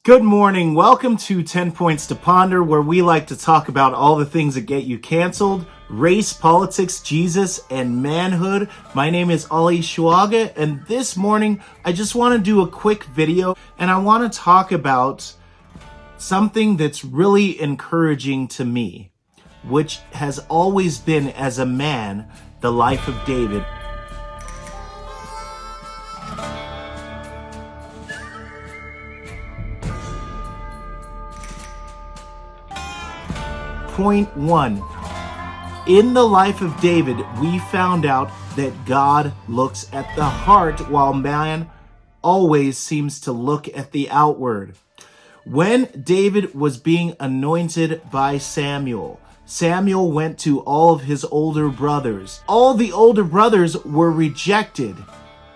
Good morning. Welcome to 10 Points to Ponder, where we like to talk about all the things that get you canceled: race, politics, Jesus, and manhood. My name is Ali Shuaga, and this morning I just want to do a quick video, and I want to talk about something that's really encouraging to me, which has always been, as a man, the life of David. Point 1. In the life of David, we found out that God looks at the heart, while man always seems to look at the outward. When David was being anointed by Samuel, Samuel went to all of his older brothers. All the older brothers were rejected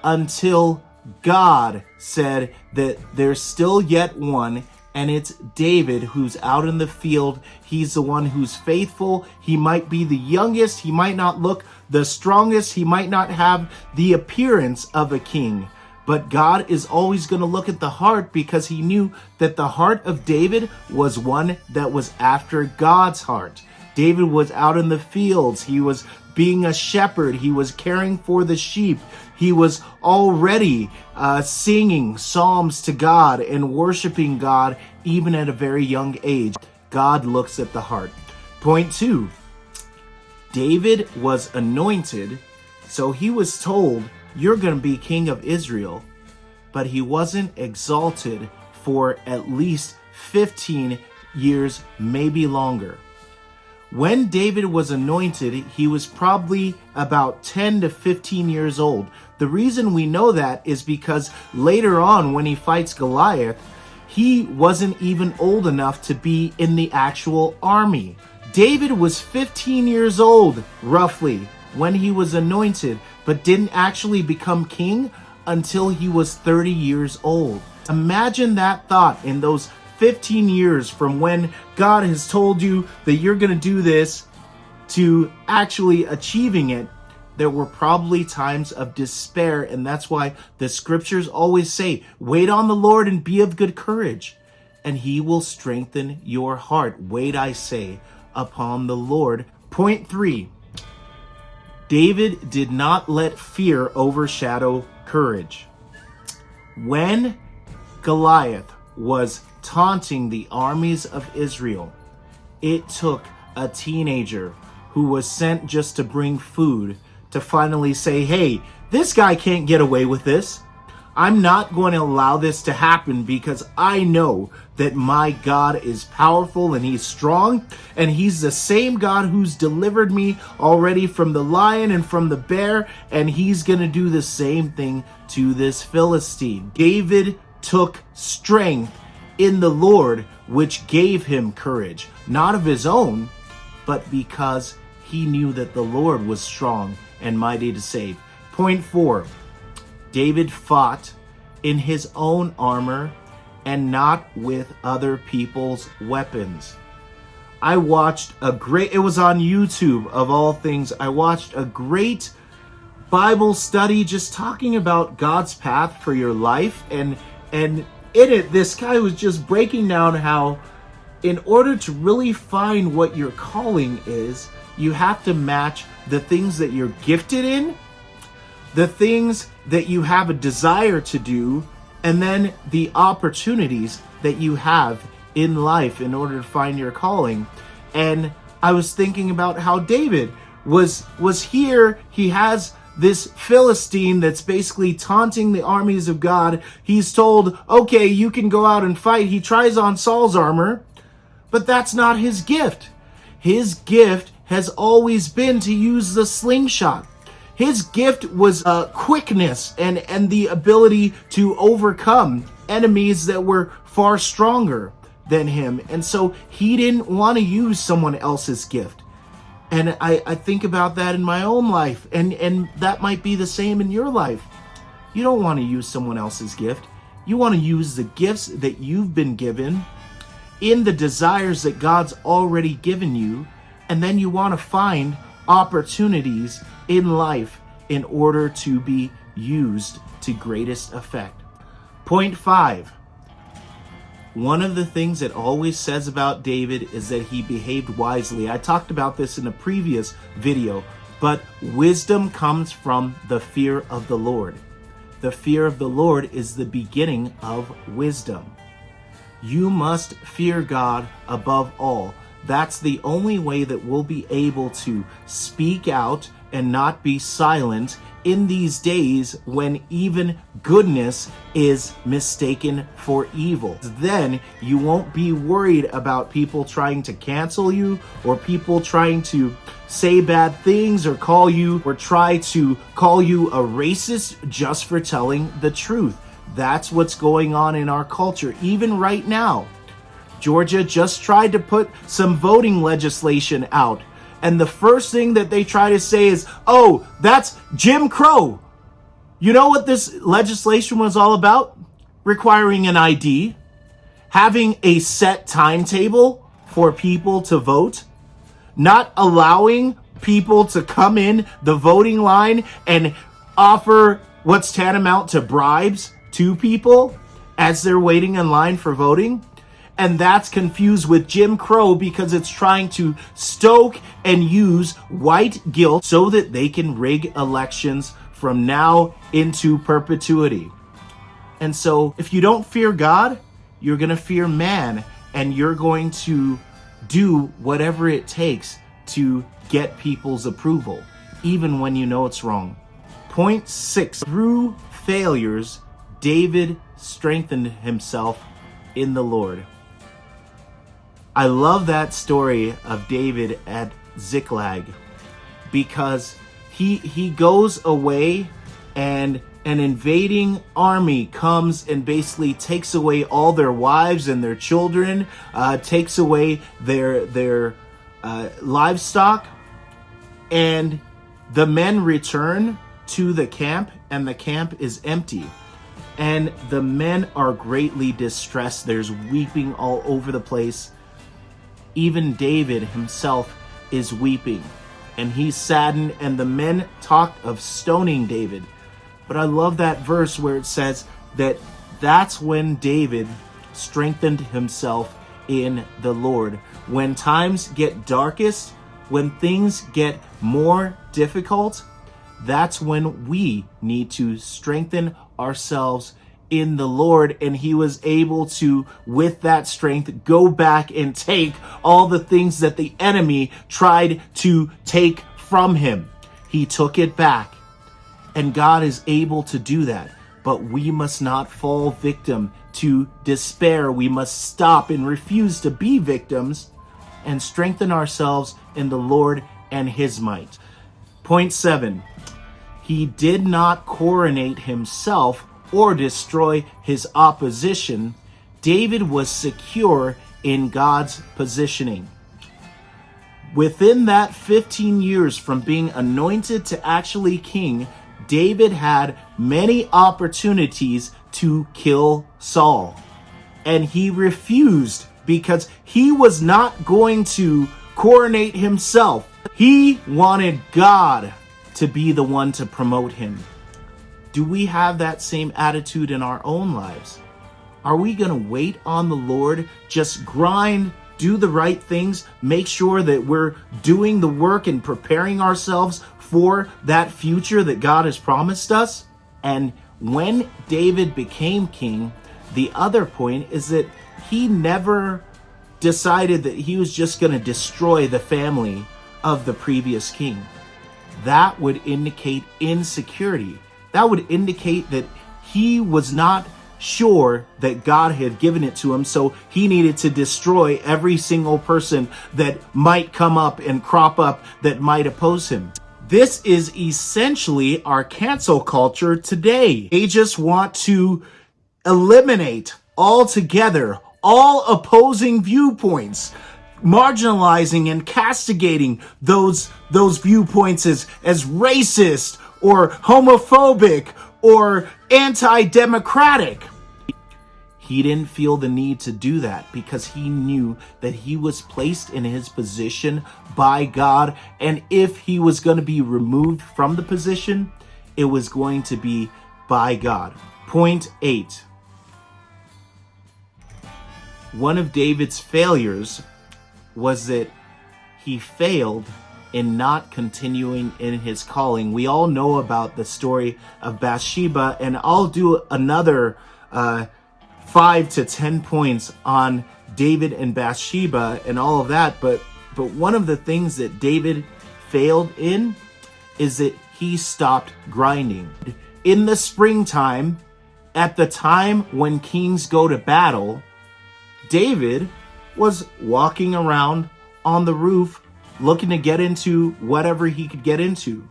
until God said that there's still yet one, and it's David, who's out in the field. He's the one who's faithful. He might be the youngest. He might not look the strongest. He might not have the appearance of a king. But God is always going to look at the heart, because he knew that the heart of David was one that was after God's heart. David was out in the fields. He was being a shepherd. He was caring for the sheep. He was already singing psalms to God and worshiping God even at a very young age. God looks at the heart. Point 2. David was anointed, so he was told, you're going to be king of Israel, but he wasn't exalted for at least 15 years, maybe longer. When David was anointed, he was probably about 10 to 15 years old. The reason we know that is because later on, when he fights Goliath, he wasn't even old enough to be in the actual army. David was 15 years old, roughly, when he was anointed, but didn't actually become king until he was 30 years old. Imagine that thought, in those 15 years from when God has told you that you're going to do this to actually achieving it. There were probably times of despair, and that's why the scriptures always say, wait on the Lord and be of good courage, and he will strengthen your heart. Wait, I say, upon the Lord. Point 3. David did not let fear overshadow courage. When Goliath was taunting the armies of Israel, it took a teenager who was sent just to bring food to finally say, hey, this guy can't get away with this. I'm not going to allow this to happen, because I know that my God is powerful and he's strong, and he's the same God who's delivered me already from the lion and from the bear, and he's going to do the same thing to this Philistine. David took strength in the Lord, which gave him courage, not of his own, but because he knew that the Lord was strong and mighty to save. Point 4. David fought in his own armor and not with other people's weapons. I watched it was on YouTube of all things, I watched a great Bible study just talking about God's path for your life, and in it, this guy was just breaking down how, in order to really find what your calling is, you have to match the things that you're gifted in, the things that you have a desire to do, and then the opportunities that you have in life in order to find your calling. And I was thinking about how David was here. He has this Philistine that's basically taunting the armies of God. He's told, okay, you can go out and fight. He tries on Saul's armor, but that's not his gift. His gift has always been to use the slingshot. His gift was quickness and the ability to overcome enemies that were far stronger than him. And so he didn't want to use someone else's gift. And I think about that in my own life, and that might be the same in your life. You don't want to use someone else's gift. You want to use the gifts that you've been given in the desires that God's already given you, and then you want to find opportunities in life in order to be used to greatest effect. Point 5. One of the things it always says about David is that he behaved wisely. I talked about this in a previous video, but wisdom comes from the fear of the Lord. The fear of the Lord is the beginning of wisdom. You must fear God above all. That's the only way that we'll be able to speak out and not be silent in these days when even goodness is mistaken for evil. Then you won't be worried about people trying to cancel you, or people trying to say bad things or try to call you a racist just for telling the truth. That's what's going on in our culture. Even right now, Georgia just tried to put some voting legislation out. And the first thing that they try to say is, oh, that's Jim Crow. You know what this legislation was all about? Requiring an ID, having a set timetable for people to vote, not allowing people to come in the voting line and offer what's tantamount to bribes to people as they're waiting in line for voting. And that's confused with Jim Crow because it's trying to stoke and use white guilt so that they can rig elections from now into perpetuity. And so if you don't fear God, you're going to fear man, and you're going to do whatever it takes to get people's approval, even when you know it's wrong. Point 6, through failures, David strengthened himself in the Lord. I love that story of David at Ziklag, because he goes away and an invading army comes and basically takes away all their wives and their children, takes away their livestock, and the men return to the camp, and the camp is empty. And the men are greatly distressed. There's weeping all over the place. Even David himself is weeping, and he's saddened, and the men talked of stoning David. But I love that verse where it says that that's when David strengthened himself in the Lord. When times get darkest, when things get more difficult, that's when we need to strengthen ourselves in the Lord. And he was able to, with that strength, go back and take all the things that the enemy tried to take from him. He took it back, and God is able to do that. But we must not fall victim to despair. We must stop and refuse to be victims and strengthen ourselves in the Lord and his might. Point 7, he did not coronate himself or destroy his opposition. David was secure in God's positioning. Within that 15 years from being anointed to actually king, David had many opportunities to kill Saul. And he refused because he was not going to coronate himself. He wanted God to be the one to promote him. Do we have that same attitude in our own lives? Are we going to wait on the Lord, just grind, do the right things, make sure that we're doing the work and preparing ourselves for that future that God has promised us? And when David became king, the other point is that he never decided that he was just going to destroy the family of the previous king. That would indicate insecurity. That would indicate that he was not sure that God had given it to him, so he needed to destroy every single person that might come up and crop up that might oppose him. This is essentially our cancel culture today. They just want to eliminate altogether all opposing viewpoints, marginalizing and castigating those viewpoints as racist or homophobic or anti-democratic. He didn't feel the need to do that because he knew that he was placed in his position by God, and if he was going to be removed from the position, it was going to be by God. Point 8. one of David's failures was that he failed in not continuing in his calling. We all know about the story of Bathsheba, and I'll do another 5 to 10 points on David and Bathsheba and all of that. But one of the things that David failed in is that he stopped grinding. In the springtime, at the time when kings go to battle, David was walking around on the roof looking to get into whatever he could get into.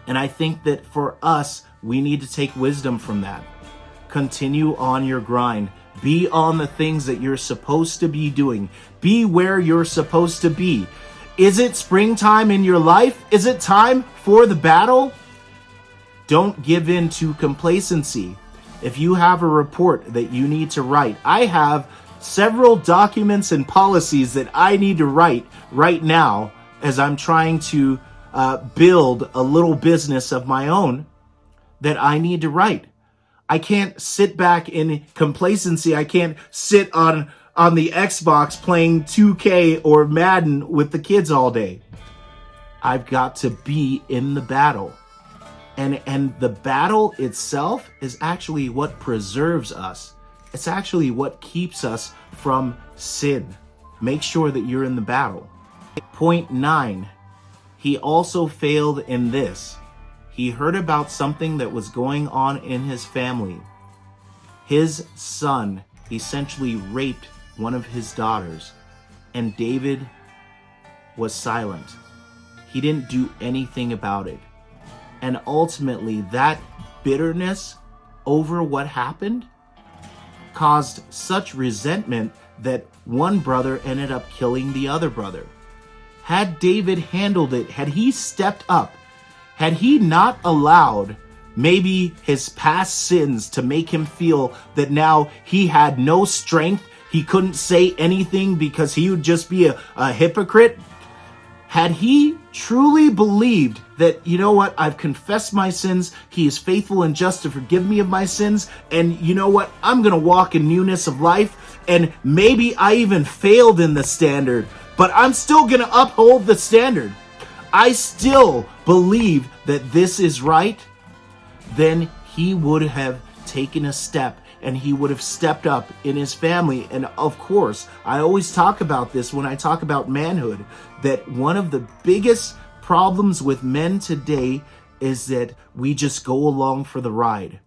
And I think that for us, we need to take wisdom from that. Continue on your grind. Be on the things that you're supposed to be doing. Be where you're supposed to be. Is it springtime in your life? Is it time for the battle? Don't give in to complacency. If you have a report that you need to write, I have several documents and policies that I need to write right now as I'm trying to build a little business of my own that I need to write. I can't sit back in complacency. I can't sit on the Xbox playing 2K or Madden with the kids all day. I've got to be in the battle. And the battle itself is actually what preserves us. It's actually what keeps us from sin. Make sure that you're in the battle. Point 9, he also failed in this. He heard about something that was going on in his family. His son essentially raped one of his daughters, and David was silent. He didn't do anything about it. And ultimately, that bitterness over what happened caused such resentment that one brother ended up killing the other brother. Had David handled it, had he stepped up, had he not allowed maybe his past sins to make him feel that now he had no strength, he couldn't say anything because he would just be a hypocrite, had he truly believed that, you know what, I've confessed my sins, he is faithful and just to forgive me of my sins, and you know what, I'm going to walk in newness of life, and maybe I even failed in the standard, but I'm still going to uphold the standard. I still believe that this is right, then he would have taken a step and he would have stepped up in his family. And of course, I always talk about this when I talk about manhood, that one of the biggest problems with men today is that we just go along for the ride.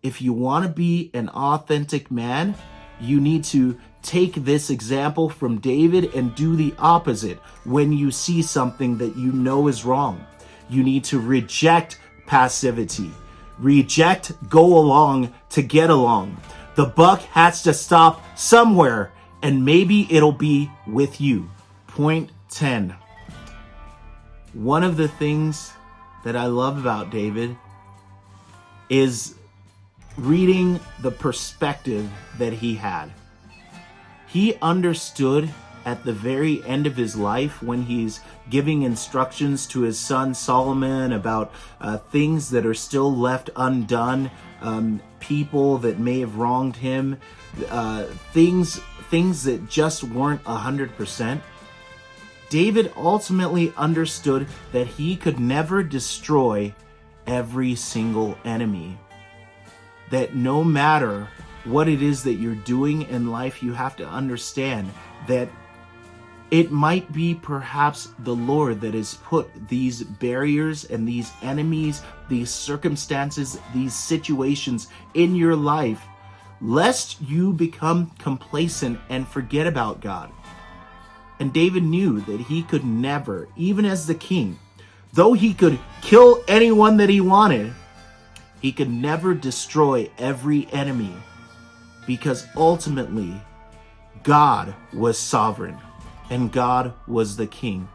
If you want to be an authentic man, you need to take this example from David and do the opposite when you see something that you know is wrong. You need to reject passivity. Reject go along to get along. The buck has to stop somewhere, and maybe it'll be with you. Point 10. One of the things that I love about David is reading the perspective that he had. He understood at the very end of his life when he's giving instructions to his son Solomon about things that are still left undone, people that may have wronged him, things that just weren't 100%. David ultimately understood that he could never destroy every single enemy. That no matter what it is that you're doing in life, you have to understand that it might be perhaps the Lord that has put these barriers and these enemies, these circumstances, these situations in your life, lest you become complacent and forget about God. And David knew that he could never, even as the king, though he could kill anyone that he wanted, he could never destroy every enemy, because ultimately God was sovereign and God was the king.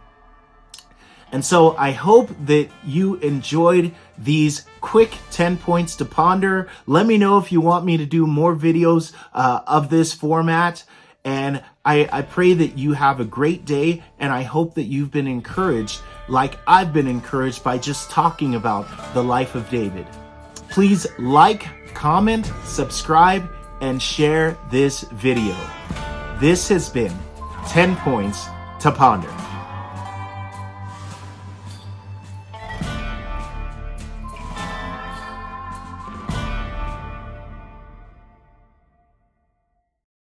And so I hope that you enjoyed these quick 10 points to ponder. Let me know if you want me to do more videos of this format. And I pray that you have a great day, and I hope that you've been encouraged like I've been encouraged by just talking about the life of David. Please like, comment, subscribe, and share this video. This has been 10 Points to Ponder.